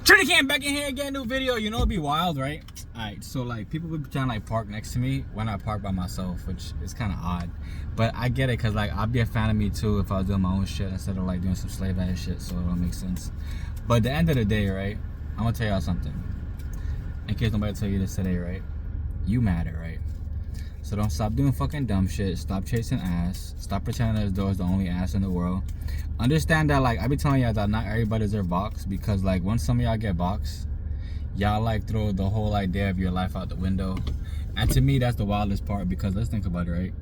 Trinity came back in here again, new video. You know it'd be wild, right? Alright, so like people would be trying to like park next to me when I park by myself, which is kind of odd. But I get it, cause like I'd be a fan of me too if I was doing my own shit instead of like doing some slave ass shit. So it don't make sense. But at the end of the day, right? I'm gonna tell y'all something. In case nobody tell you this today, right? You matter, right? So don't stop doing fucking dumb shit. Stop chasing ass. Stop pretending that door is the only ass in the world. Understand that, like, I be telling y'all that not everybody deserves box, because like once some of y'all get box, y'all like throw the whole idea of your life out the window. And to me, that's the wildest part, because let's think about it, right?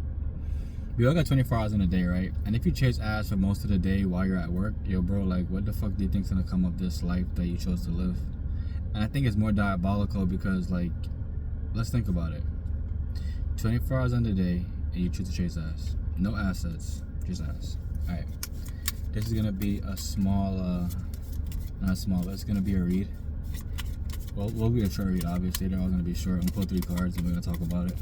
We all got 24 hours in a day, right? And if you chase ass for most of the day while you're at work, yo bro, like what the fuck do you think's gonna come of this life that you chose to live? And I think it's more diabolical because, like, let's think about it. 24 hours in the day and you choose to chase ass. No assets, just ass. Alright. This is gonna be a small, not small, but it's gonna be a read. Well, we'll be a short read, obviously. They're all gonna be short. I'm gonna pull 3 cards and we're gonna talk about it.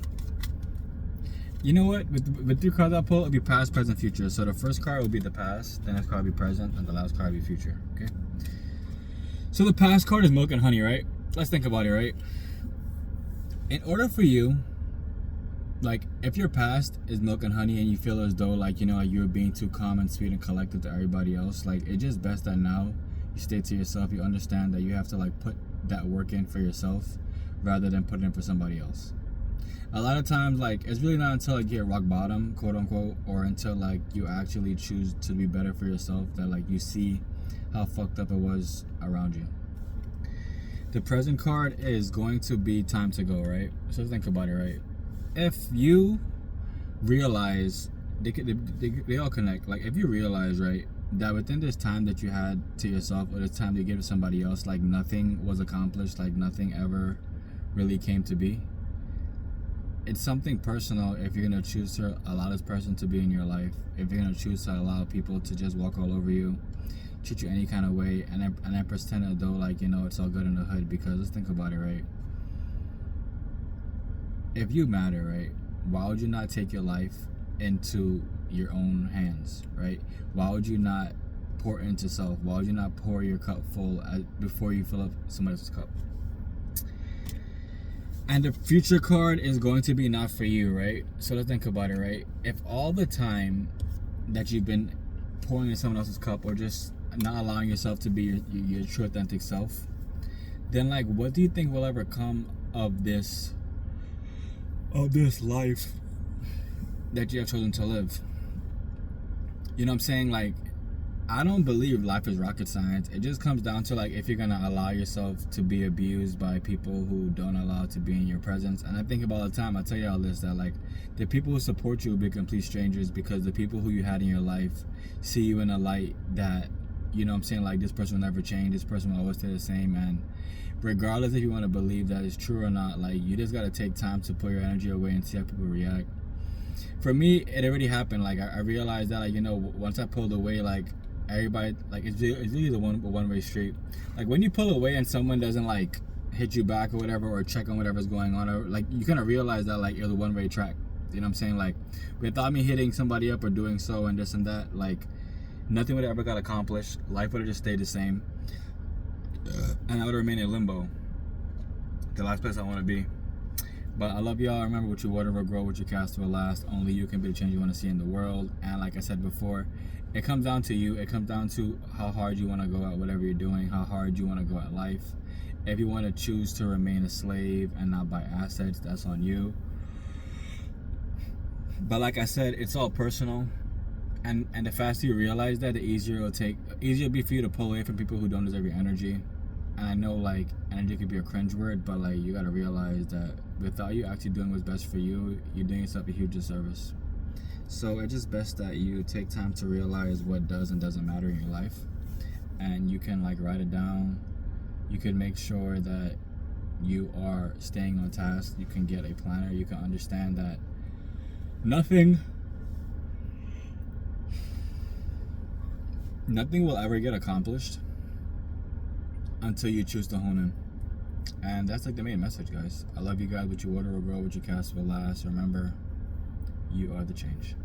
You know what? With 3 cards I'll pull, it'll be past, present, future. So the first card will be the past, the next card will be present, and the last card will be future. Okay? So the past card is milk and honey, right? Let's think about it, right? In order for you, like, if your past is milk and honey and you feel as though, like, you know, like you're being too calm and sweet and collected to everybody else, like, it's just best that now you stay to yourself. You understand that you have to, like, put that work in for yourself rather than put it in for somebody else. A lot of times, like, it's really not until, like, you hit rock bottom, quote unquote, or until, like, you actually choose to be better for yourself that, like, you see how fucked up it was around you. The present card is going to be time to go, right? So think about it, right? If you realize, they all connect. Like, if you realize, right, that within this time that you had to yourself or this time you gave to somebody else, like, nothing was accomplished, like, nothing ever really came to be. It's something personal if you're going to choose to allow this person to be in your life. If you're going to choose to allow people to just walk all over you, treat you any kind of way, and then pretend as though, like, you know, it's all good in the hood. Because let's think about it, right? If you matter, right, why would you not take your life into your own hands, right? Why would you not pour into self? Why would you not pour your cup full before you fill up somebody else's cup? And the future card is going to be not for you, right? So let's think about it, right? If all the time that you've been pouring in someone else's cup, or just not allowing yourself to be your true authentic self, then, like, what do you think will ever come of this life that you have chosen to live? You know what I'm saying? Like, I don't believe life is rocket science. It just comes down to, like, if you're gonna allow yourself to be abused by people who don't allow to be in your presence. And I think about all the time, I tell y'all this, that, like, the people who support you will be complete strangers, because the people who you had in your life see you in a light that, you know what I'm saying, like, this person will never change, this person will always stay the same. And regardless if you want to believe that it's true or not, like, you just got to take time to put your energy away and see how people react. For me, it already happened. Like, I realized that, like, you know, once I pulled away, like, everybody, like, it's really the one-way street. Like, when you pull away and someone doesn't, like, hit you back or whatever, or check on whatever's going on, or, like, you kind of realize that, like, you're the one-way track. You know what I'm saying? Like, without me hitting somebody up or doing so and this and that, like, nothing would ever got accomplished. Life would have just stayed the same. And I would remain in limbo, the last place I want to be. But I love y'all. Remember, what you water will grow, what you cast will last. Only you can be the change you want to see in the world. And like I said before, it comes down to you. It comes down to how hard you want to go at whatever you're doing, how hard you want to go at life. If you want to choose to remain a slave and not buy assets, that's on you. But like I said, it's all personal. And the faster you realize that, the easier it'll be for you to pull away from people who don't deserve your energy. And I know, like, energy could be a cringe word, but, like, you gotta realize that without you actually doing what's best for you, you're doing yourself a huge disservice. So it's just best that you take time to realize what does and doesn't matter in your life, and you can, like, write it down. You can make sure that you are staying on task. You can get a planner. You can understand that nothing will ever get accomplished until you choose to hone in. And that's, like, the main message, guys. I love you guys. What you water will grow, what you cast will last. Remember, you are the change.